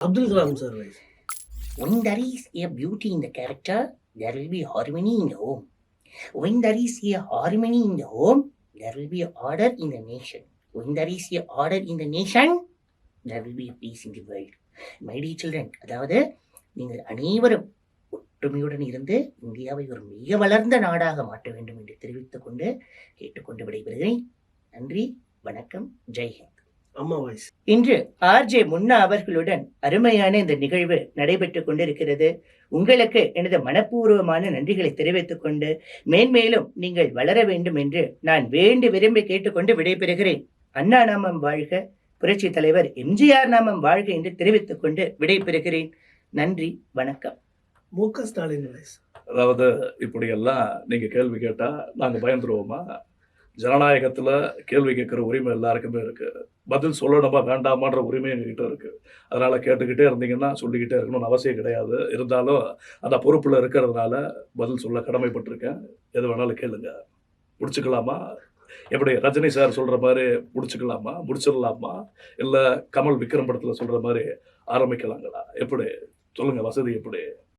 Abdul Kalam sir, right? When there is a beauty in the character, there will be harmony in the home. When there is a harmony in the home, there will be order in the nation. When there is a order in the nation, there will be a peace in the world. My dear children, அதாவது நீங்கள் அனைவரும் ஒற்றுமையுடன் இருந்து இந்தியாவை ஒரு மிக வளர்ந்த நாடாக மாற்ற வேண்டும் என்று தெரிவித்துக் கொண்டு கேட்டுக்கொண்டு விடைபெறுகிறேன். நன்றி, வணக்கம், ஜெய்ஹிந்த். அம்மா வாய்ஸ். இன்று ஆர்ஜே முன்னா அவர்களுடன் அருமையான இந்த நிகழ்வு நடைபெற்றுக் கொண்டிருக்கிறது. உங்களுக்கு எனது மனப்பூர்வமான நன்றிகளை தெரிவித்துக் கொண்டு மேன்மேலும் நீங்கள் வளர வேண்டும் என்று நான் வேண்டி விரும்பி கேட்டுக்கொண்டு விடைபெறுகிறேன். அண்ணா நாமம் வாழ்க, புரட்சி தலைவர் எம்ஜிஆர் நாமம் வாழ்க என்று தெரிவித்துக் கொண்டு விடைபெறுகிறேன். நன்றி, வணக்கம். மு.க. ஸ்டாலின் வாய்ஸ். அதாவது இப்படியெல்லாம் நீங்க கேள்வி கேட்டா நாங்க பயந்துருவோமா? ஜனநாயகத்துல கேள்வி கேட்கிற உரிமை எல்லாருக்குமே இருக்கு. பதில் சொல்லணுமா வேண்டாமான்ற உரிமை எங்ககிட்ட இருக்கு. அதனால கேட்டுக்கிட்டே இருந்தீங்கன்னா சொல்லிக்கிட்டே இருக்கணும்னு அவசியம் கிடையாது. இருந்தாலும் அந்த பொறுப்புல இருக்கிறதுனால பதில் சொல்ல கடமைப்பட்டிருக்கேன். எது வேணாலும் கேளுங்க. முடிச்சுக்கலாமா? எப்படி ரஜினி சார் சொல்ற மாதிரி முடிச்சுக்கலாமா, முடிச்சிடலாமா, இல்ல கமல் விக்ரம் படத்துல சொல்ற மாதிரி ஆரம்பிக்கலாங்களா? எப்படி சொல்லுங்க, வசதி எப்படி?